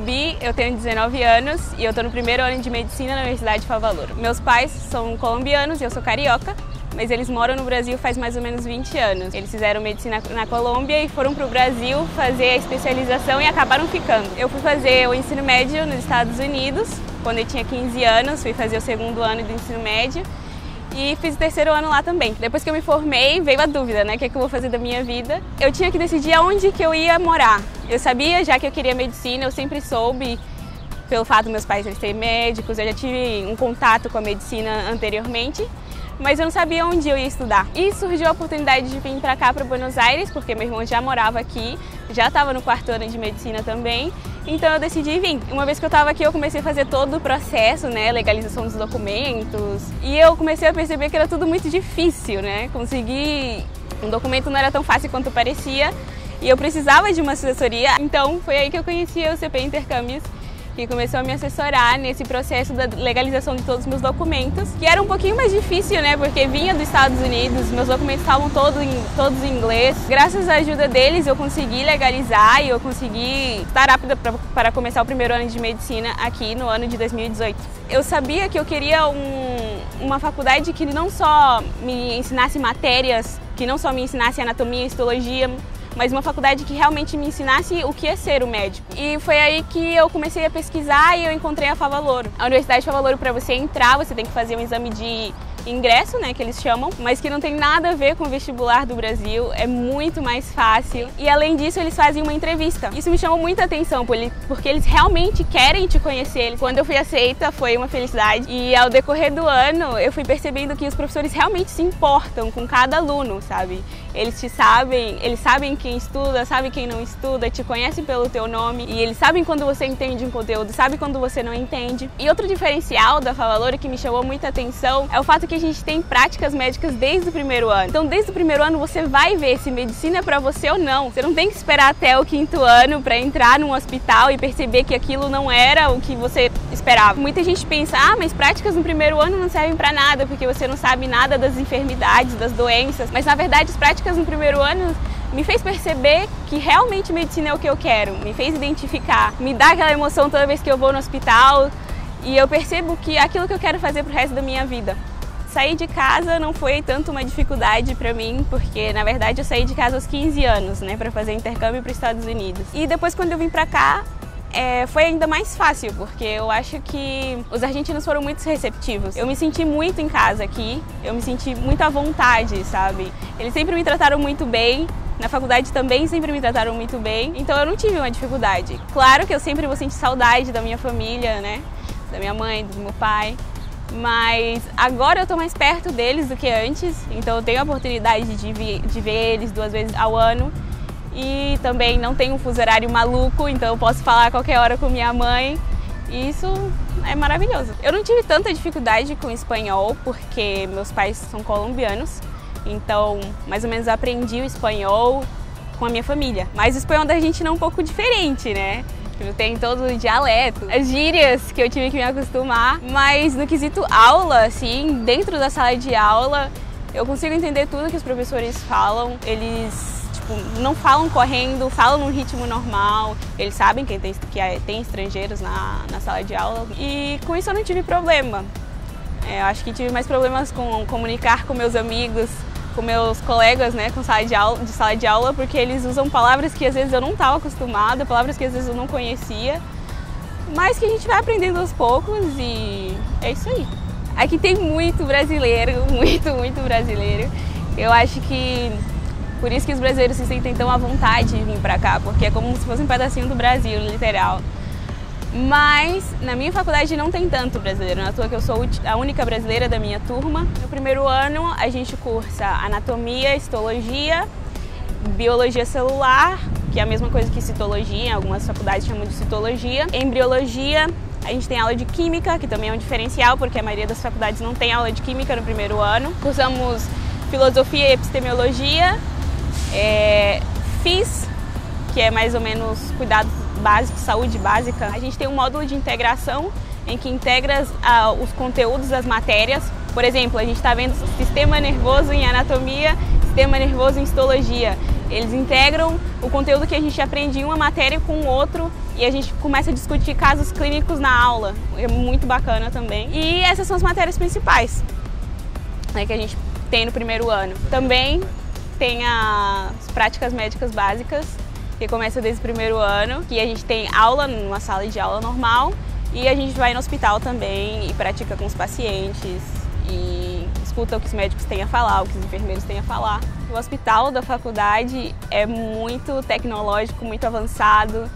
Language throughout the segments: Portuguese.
Gabi, eu tenho 19 anos e eu estou no primeiro ano de Medicina na Universidade de Favaloro. Meus pais são colombianos e eu sou carioca, mas eles moram no Brasil faz mais ou menos 20 anos. Eles fizeram medicina na Colômbia e foram para o Brasil fazer a especialização e acabaram ficando. Eu fui fazer o ensino médio nos Estados Unidos, quando eu tinha 15 anos, fui fazer o segundo ano do ensino médio. E fiz o terceiro ano lá também. Depois que eu me formei, veio a dúvida, né? O que é que eu vou fazer da minha vida? Eu tinha que decidir aonde que eu ia morar. Eu sabia já que eu queria medicina, eu sempre soube, pelo fato dos meus pais serem médicos, eu já tive um contato com a medicina anteriormente, mas eu não sabia onde eu ia estudar. E surgiu a oportunidade de vir para cá, para Buenos Aires, porque meu irmão já morava aqui, já estava no quarto ano de medicina também, então eu decidi vir. Uma vez que eu estava aqui, eu comecei a fazer todo o processo, né, legalização dos documentos, e eu comecei a perceber que era tudo muito difícil, né, conseguir um documento não era tão fácil quanto parecia, e eu precisava de uma assessoria, então foi aí que eu conheci o CP Intercâmbios, que começou a me assessorar nesse processo da legalização de todos os meus documentos, que era um pouquinho mais difícil, né, porque vinha dos Estados Unidos, meus documentos estavam todos em inglês. Graças à ajuda deles eu consegui legalizar e eu consegui estar apta para começar o primeiro ano de medicina aqui no ano de 2018. Eu sabia que eu queria uma faculdade que não só me ensinasse matérias, que não só me ensinasse anatomia e histologia, mas uma faculdade que realmente me ensinasse o que é ser o médico. E foi aí que eu comecei a pesquisar e eu encontrei a Favaloro. A Universidade de Favaloro, para você entrar, você tem que fazer um exame de ingresso, né, que eles chamam, mas que não tem nada a ver com o vestibular do Brasil, é muito mais fácil. E além disso, eles fazem uma entrevista. Isso me chamou muita atenção, porque eles realmente querem te conhecer. Quando eu fui aceita, foi uma felicidade. E ao decorrer do ano, eu fui percebendo que os professores realmente se importam com cada aluno, sabe? Eles sabem quem estuda, sabem quem não estuda, te conhecem pelo teu nome e eles sabem quando você entende um conteúdo, sabem quando você não entende. E outro diferencial da Favaloro que me chamou muita atenção é o fato que a gente tem práticas médicas desde o primeiro ano. Então, desde o primeiro ano você vai ver se medicina é pra você ou não. Você não tem que esperar até o quinto ano para entrar num hospital e perceber que aquilo não era o que você esperava. Muita gente pensa, mas práticas no primeiro ano não servem para nada, porque você não sabe nada das enfermidades, das doenças. Mas na verdade as práticas no primeiro ano me fez perceber que realmente medicina é o que eu quero, me fez identificar, me dá aquela emoção toda vez que eu vou no hospital e eu percebo que é aquilo que eu quero fazer pro resto da minha vida. Sair de casa não foi tanto uma dificuldade para mim, porque na verdade eu saí de casa aos 15 anos, né, para fazer intercâmbio para os Estados Unidos. E depois quando eu vim para cá, foi ainda mais fácil, porque eu acho que os argentinos foram muito receptivos. Eu me senti muito em casa aqui, eu me senti muito à vontade, sabe? Eles sempre me trataram muito bem, na faculdade também sempre me trataram muito bem, então eu não tive uma dificuldade. Claro que eu sempre vou sentir saudade da minha família, né? Da minha mãe, do meu pai, mas agora eu tô mais perto deles do que antes, então eu tenho a oportunidade de ver eles 2 vezes ao ano. E também não tenho um fuso horário maluco, então eu posso falar a qualquer hora com minha mãe. E isso é maravilhoso. Eu não tive tanta dificuldade com espanhol, porque meus pais são colombianos. Então, mais ou menos, eu aprendi o espanhol com a minha família. Mas o espanhol da gente é um pouco diferente, né? Tem todo o dialeto, as gírias que eu tive que me acostumar. Mas no quesito aula, assim, dentro da sala de aula, eu consigo entender tudo que os professores falam. Eles não falam correndo, falam num ritmo normal, eles sabem que tem estrangeiros na sala de aula e com isso eu não tive problema. Eu acho que tive mais problemas com comunicar com meus amigos, com meus colegas, né, de sala de aula, porque eles usam palavras que às vezes eu não estava acostumada, palavras que às vezes eu não conhecia, mas que a gente vai aprendendo aos poucos e é isso aí. Aqui tem muito brasileiro, muito brasileiro. Eu acho que por isso que os brasileiros se sentem tão à vontade de vir pra cá, porque é como se fosse um pedacinho do Brasil, literal. Mas na minha faculdade não tem tanto brasileiro, não é à toa que eu sou a única brasileira da minha turma. No primeiro ano a gente cursa anatomia, histologia, biologia celular, que é a mesma coisa que citologia, algumas faculdades chamam de citologia. Embriologia, a gente tem aula de química, que também é um diferencial, porque a maioria das faculdades não tem aula de química no primeiro ano. Cursamos filosofia e epistemologia. FIS, que é mais ou menos cuidados básicos, saúde básica. A gente tem um módulo de integração em que integra os conteúdos das matérias. Por exemplo, a gente está vendo sistema nervoso em anatomia, sistema nervoso em histologia. Eles integram o conteúdo que a gente aprende em uma matéria com o outro e a gente começa a discutir casos clínicos na aula. É muito bacana também. E essas são as matérias principais, né, que a gente tem no primeiro ano. Também tem as práticas médicas básicas, que começa desde o primeiro ano, que a gente tem aula numa sala de aula normal e a gente vai no hospital também e pratica com os pacientes e escuta o que os médicos têm a falar, o que os enfermeiros têm a falar. O hospital da faculdade é muito tecnológico, muito avançado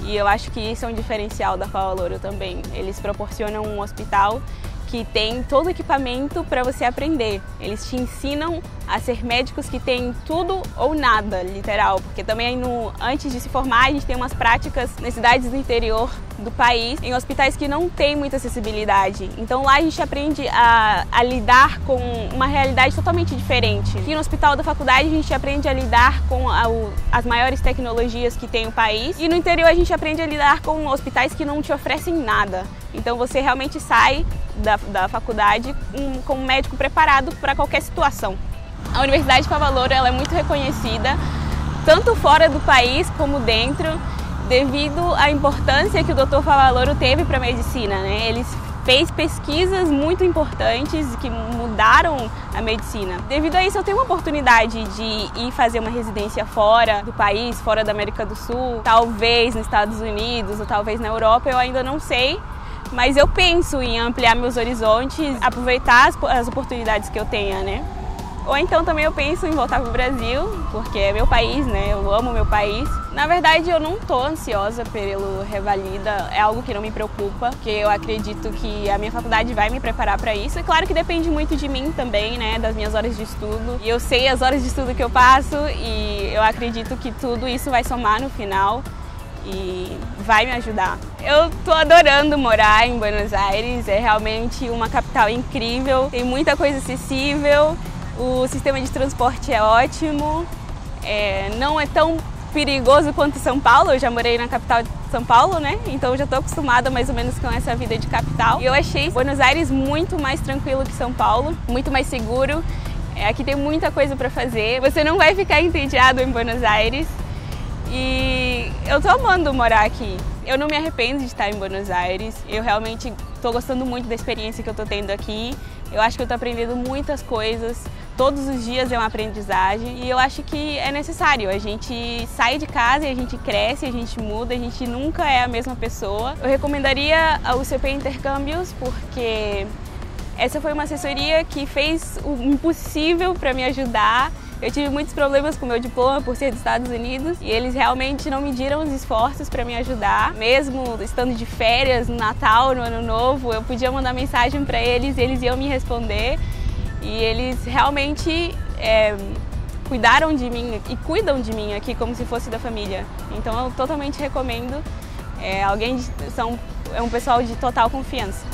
e eu acho que isso é um diferencial da FAO Alouro também. Eles proporcionam um hospital que tem todo o equipamento para você aprender. Eles te ensinam a ser médicos que têm tudo ou nada, literal, porque também antes de se formar a gente tem umas práticas nas cidades do interior do país, em hospitais que não tem muita acessibilidade. Então lá a gente aprende a lidar com uma realidade totalmente diferente. Aqui no hospital da faculdade a gente aprende a lidar com as maiores tecnologias que tem o país e no interior a gente aprende a lidar com hospitais que não te oferecem nada. Então você realmente sai da faculdade com um médico preparado para qualquer situação. A Universidade de FAO Alouro ela é muito reconhecida, tanto fora do país como dentro, devido à importância que o Dr. FAO Alouro teve para a medicina, né? Ele fez pesquisas muito importantes que mudaram a medicina. Devido a isso, eu tenho uma oportunidade de ir fazer uma residência fora do país, fora da América do Sul, talvez nos Estados Unidos ou talvez na Europa, eu ainda não sei. Mas eu penso em ampliar meus horizontes, aproveitar as oportunidades que eu tenha, né? Ou então também eu penso em voltar para o Brasil, porque é meu país, né? Eu amo meu país. Na verdade, eu não estou ansiosa pelo Revalida, é algo que não me preocupa, porque eu acredito que a minha faculdade vai me preparar para isso. E claro que depende muito de mim também, né? Das minhas horas de estudo. E eu sei as horas de estudo que eu passo e eu acredito que tudo isso vai somar no final e vai me ajudar. Eu tô adorando morar em Buenos Aires, é realmente uma capital incrível, tem muita coisa acessível, o sistema de transporte é ótimo, não é tão perigoso quanto São Paulo, eu já morei na capital de São Paulo, né? Então eu já tô acostumada mais ou menos com essa vida de capital. E eu achei Buenos Aires muito mais tranquilo que São Paulo, muito mais seguro, aqui tem muita coisa para fazer, você não vai ficar entediado em Buenos Aires. E eu tô amando morar aqui. Eu não me arrependo de estar em Buenos Aires. Eu realmente tô gostando muito da experiência que eu tô tendo aqui. Eu acho que eu tô aprendendo muitas coisas. Todos os dias é uma aprendizagem. E eu acho que é necessário. A gente sai de casa e a gente cresce, a gente muda, a gente nunca é a mesma pessoa. Eu recomendaria o CP Intercâmbios porque essa foi uma assessoria que fez o impossível para me ajudar. Eu tive muitos problemas com o meu diploma por ser dos Estados Unidos e eles realmente não mediram os esforços para me ajudar. Mesmo estando de férias no Natal, no Ano Novo, eu podia mandar mensagem para eles e eles iam me responder. E eles realmente cuidaram de mim e cuidam de mim aqui como se fosse da família. Então eu totalmente recomendo. É um pessoal de total confiança.